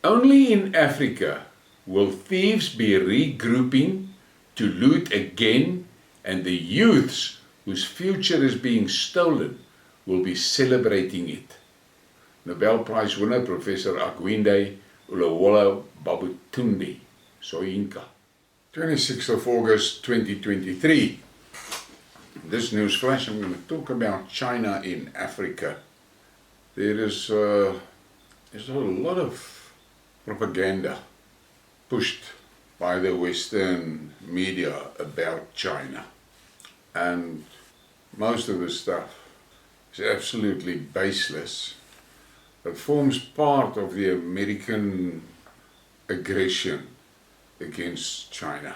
Only in Africa will thieves be regrouping to loot again, and the youths whose future is being stolen will be celebrating it. Nobel Prize winner Professor Agwinde Ulawola Babutundi, Soyinka. 26th of August 2023. This news flash, I'm going to talk about China in Africa. There's a lot of propaganda pushed by the Western media about China, and most of the stuff is absolutely baseless. It forms part of the American aggression against China.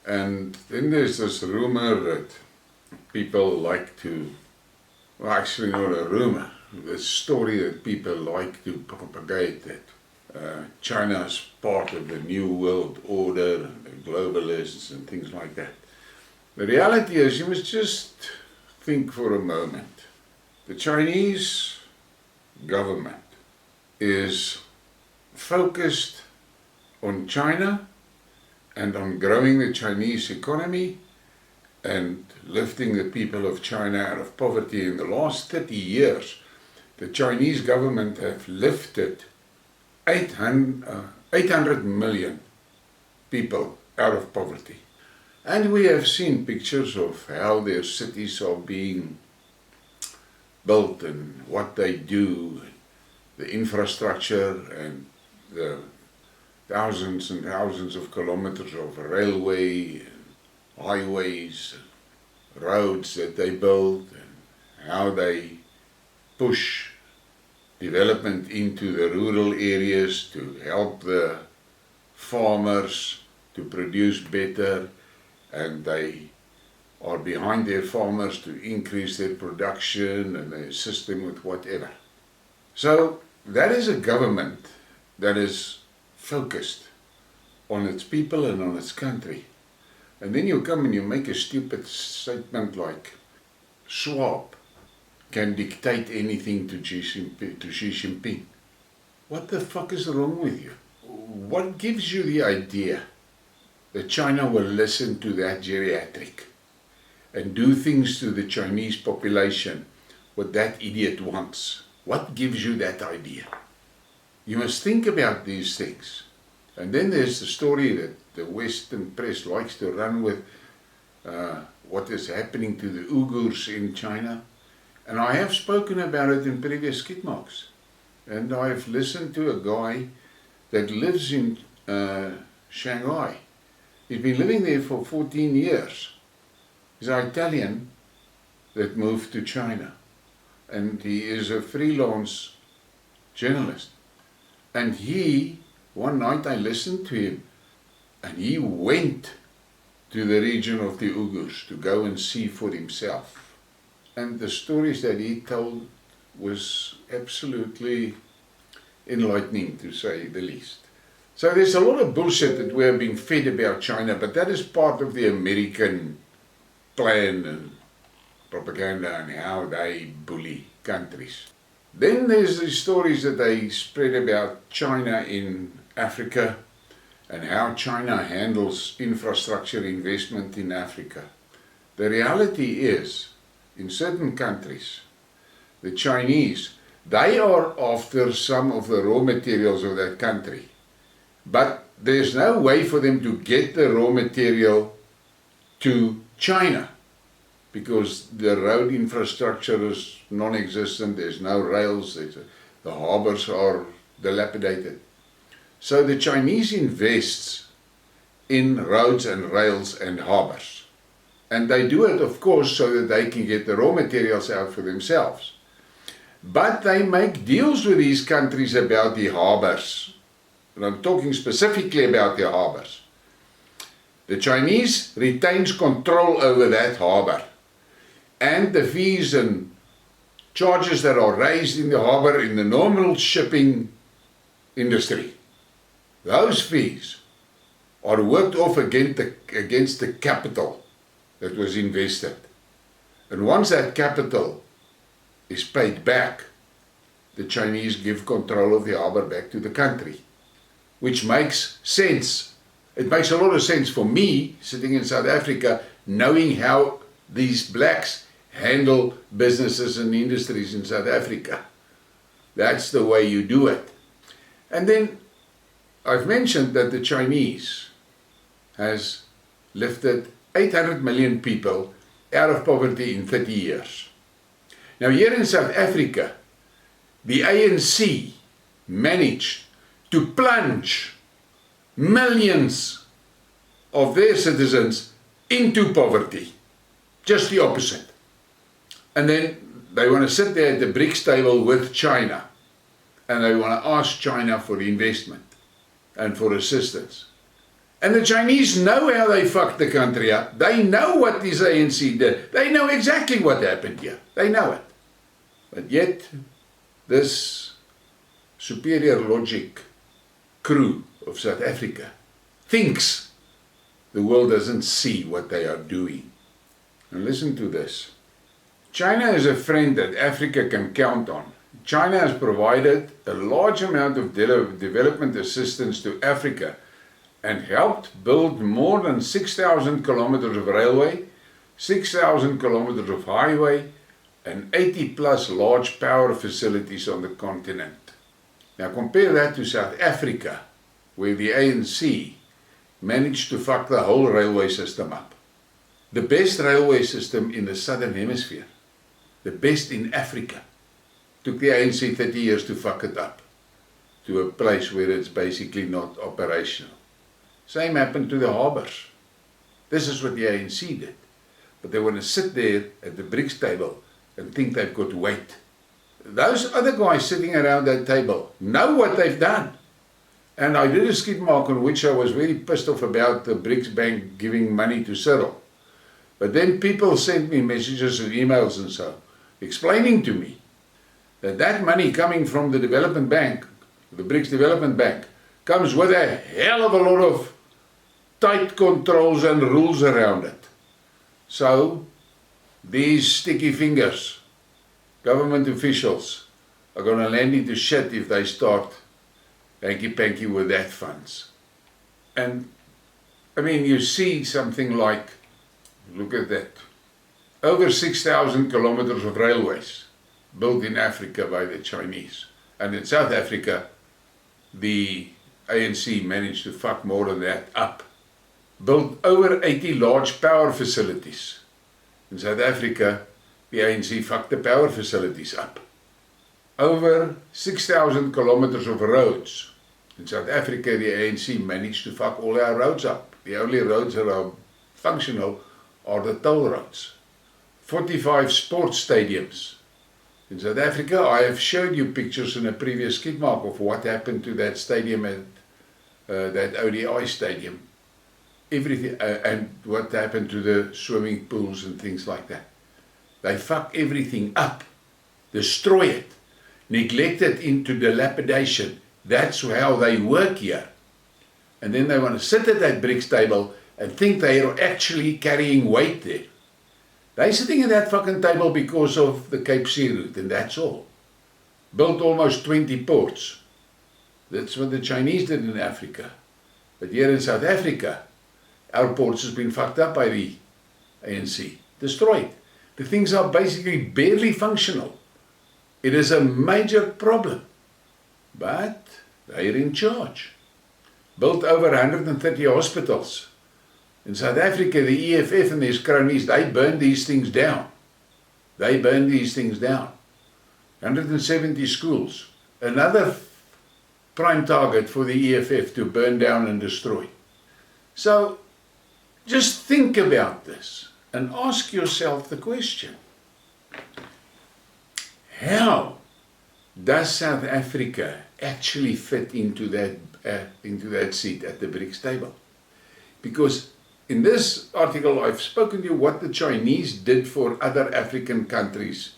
And then there's this rumor that people like to, well, actually not a rumor, the story that people like to propagate that China is part of the New World Order, and the globalists and things like that. The reality is, you must just think for a moment. The Chinese government is focused on China and on growing the Chinese economy and lifting the people of China out of poverty. In the last 30 years, the Chinese government have lifted 800 million people out of poverty. And we have seen pictures of how their cities are being built and what they do, the infrastructure and the thousands and thousands of kilometers of railway, highways, roads that they build, and how they push development into the rural areas to help the farmers to produce better, and they are behind their farmers to increase their production, and they assist them with whatever. So that is a government that is focused on its people and on its country. And then you come and you make a stupid statement like Schwab can dictate anything to Xi Jinping. What the fuck is wrong with you? What gives you the idea that China will listen to that geriatric and do things to the Chinese population what that idiot wants? What gives you that idea? You must think about these things. And then there's the story that the Western press likes to run with, what is happening to the Uyghurs in China. And I have spoken about it in previous Skidmarks. And I've listened to a guy that lives in Shanghai. He's been living there for 14 years. He's an Italian that moved to China. And he is a freelance journalist. And one night I listened to him, and he went to the region of the Uyghurs to go and see for himself. And the stories that he told was absolutely enlightening, to say the least. So there's a lot of bullshit that we're being fed about China, but that is part of the American plan and propaganda and how they bully countries. Then there's the stories that they spread about China in Africa and how China handles infrastructure investment in Africa. The reality is, in certain countries, the Chinese, they are after some of the raw materials of that country. But there's no way for them to get the raw material to China because the road infrastructure is non-existent, there's no rails, the harbors are dilapidated. So the Chinese invests in roads and rails and harbors. And they do it, of course, so that they can get the raw materials out for themselves. But they make deals with these countries about the harbors. And I'm talking specifically about the harbors. The Chinese retains control over that harbor. And the fees and charges that are raised in the harbor in the normal shipping industry, those fees are worked off against the capital that was invested. And once that capital is paid back, the Chinese give control of the harbor back to the country. which makes sense. It makes a lot of sense for me, sitting in South Africa, knowing how these blacks handle businesses and industries in South Africa. That's the way you do it. And then I've mentioned that the Chinese has lifted 800 million people out of poverty in 30 years. Now here in South Africa, the ANC managed to plunge millions of their citizens into poverty. Just the opposite. And then they want to sit there at the Brics table with China, and they want to ask China for investment and for assistance. And the Chinese know how they fucked the country up. They know what this ANC did. They know exactly what happened here. They know it. But yet, this superior logic crew of South Africa thinks the world doesn't see what they are doing. And listen to this. China is a friend that Africa can count on. China has provided a large amount of development assistance to Africa and helped build more than 6,000 kilometers of railway, 6,000 kilometers of highway, and 80 plus large power facilities on the continent. Now compare that to South Africa, where the ANC managed to fuck the whole railway system up. The best railway system in the southern hemisphere, the best in Africa. Took the ANC 30 years to fuck it up to a place where it's basically not operational. Same happened to the harbours. This is what the ANC did. But they want to sit there at the Brics table and think they've got weight. Those other guys sitting around that table know what they've done. And I did a Skidmark on which I was very pissed off about the Brics Bank giving money to Cyril. But then people sent me messages and emails and so, explaining to me that that money coming from the development bank, the Brics Development Bank, comes with a hell of a lot of tight controls and rules around it. So, these sticky fingers, government officials, are going to land into shit if they start hanky-panky with that funds. And, I mean, you see something like, look at that, over 6,000 kilometers of railways built in Africa by the Chinese. And in South Africa, the ANC managed to fuck more than that up. Built over 80 large power facilities. In South Africa, the ANC fucked the power facilities up. Over 6,000 kilometers of roads. In South Africa, the ANC managed to fuck all our roads up. The only roads that are functional are the toll roads. 45 sports stadiums. In South Africa, I have showed you pictures in a previous Skidmark of what happened to that stadium at that ODI stadium. Everything, and what happened to the swimming pools and things like that. They fuck everything up, destroy it, neglect it into dilapidation. That's how they work here. And then they want to sit at that Brics table and think they are actually carrying weight there. They're sitting at that fucking table because of the Cape Sea route, and that's all. Built almost 20 ports. That's what the Chinese did in Africa. But here in South Africa, our ports has been fucked up by the ANC. Destroyed. The things are basically barely functional. It is a major problem. But they're in charge. Built over 130 hospitals. In South Africa, the EFF and their cronies, they burned these things down. They burned these things down. 170 schools. Another prime target for the EFF to burn down and destroy. So, just think about this and ask yourself the question. How does South Africa actually fit into that seat at the Brics table? Because in this article I've spoken to you what the Chinese did for other African countries,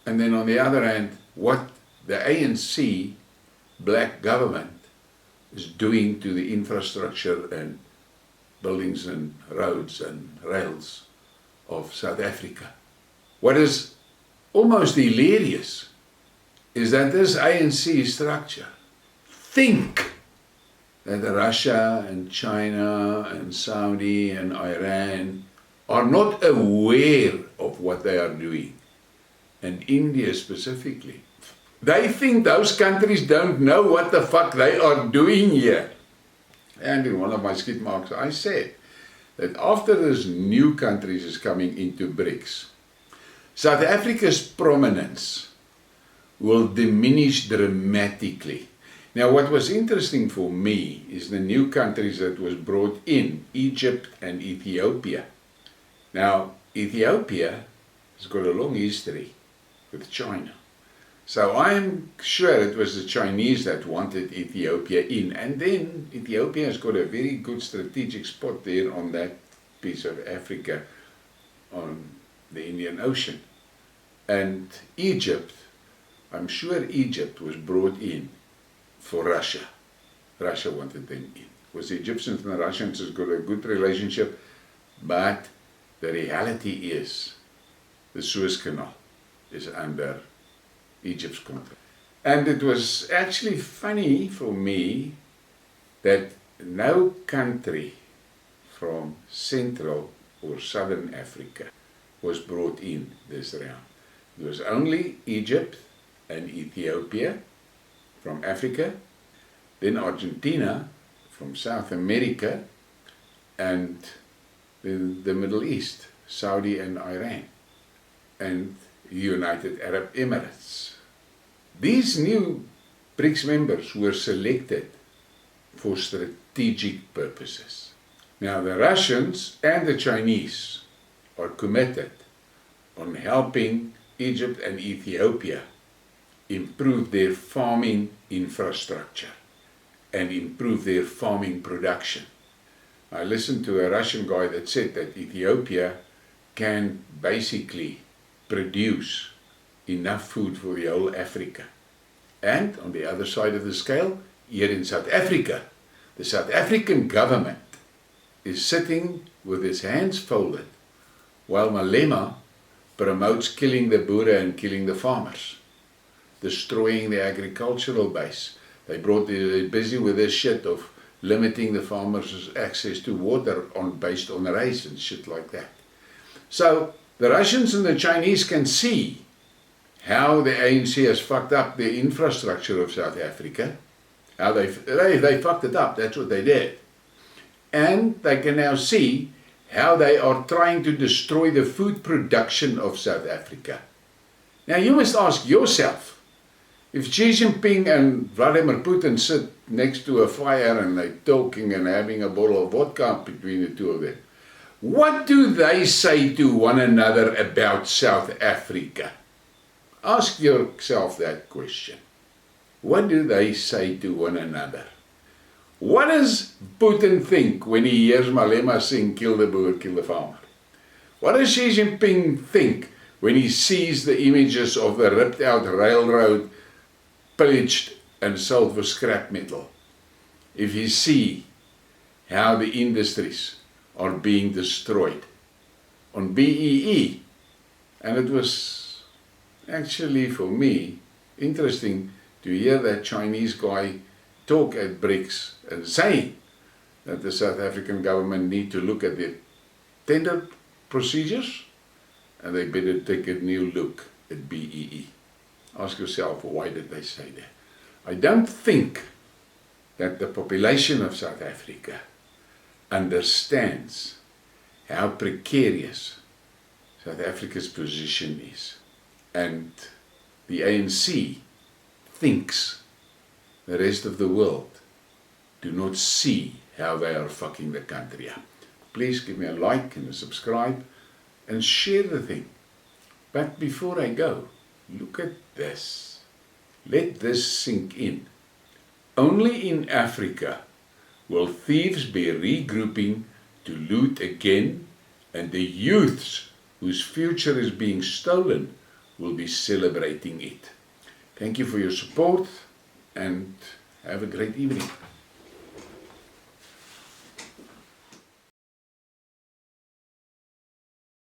and then on the other hand what the ANC black government is doing to the infrastructure and buildings and roads and rails of South Africa. What is almost hilarious is that this ANC structure think that Russia and China and Saudi and Iran are not aware of what they are doing, and India specifically. They think those countries don't know what the fuck they are doing here. And in one of my Skidmarks I said that after this new countries is coming into Brics, South Africa's prominence will diminish dramatically. Now what was interesting for me is the new countries that was brought in, Egypt and Ethiopia. Now Ethiopia has got a long history with China. So I'm sure it was the Chinese that wanted Ethiopia in, and then Ethiopia has got a very good strategic spot there on that piece of Africa on the Indian Ocean. And Egypt, I'm sure Egypt was brought in for Russia. Russia wanted them in. Because the Egyptians and the Russians has got a good relationship, but the reality is the Suez Canal is under Egypt's control. And it was actually funny for me that no country from Central or Southern Africa was brought in this round. It was only Egypt and Ethiopia from Africa, then Argentina from South America, and the Middle East, Saudi and Iran, and United Arab Emirates. These new BRICS members were selected for strategic purposes. Now the Russians and the Chinese are committed on helping Egypt and Ethiopia improve their farming infrastructure and improve their farming production. I listened to a Russian guy that said that Ethiopia can basically produce enough food for the whole Africa. And on the other side of the scale, here in South Africa, the South African government is sitting with its hands folded while Malema promotes killing the Boere and killing the farmers, destroying the agricultural base. They're busy with this shit of limiting the farmers' access to water based on race and shit like that. So the Russians and the Chinese can see how the ANC has fucked up the infrastructure of South Africa, how they fucked it up, that's what they did. And they can now see how they are trying to destroy the food production of South Africa. Now you must ask yourself, if Xi Jinping and Vladimir Putin sit next to a fire and they're talking and having a bottle of vodka between the two of them, what do they say to one another about South Africa? Ask yourself that question. What do they say to one another? What does Putin think when he hears Malema sing, kill the Boer, kill the farmer? What does Xi Jinping think when he sees the images of the ripped out railroad pillaged and sold for scrap metal? If he sees how the industries are being destroyed on BEE. And it was actually for me interesting to hear that Chinese guy talk at Brics and say that the South African government need to look at their tender procedures and they better take a new look at BEE. Ask yourself, why did they say that? I don't think that the population of South Africa understands how precarious South Africa's position is. And the ANC thinks the rest of the world do not see how they are fucking the country up. Please give me a like and a subscribe and share the thing. But before I go, look at this. Let this sink in. Only in Africa will thieves be regrouping to loot again, and the youths whose future is being stolen will be celebrating it. Thank you for your support and have a great evening.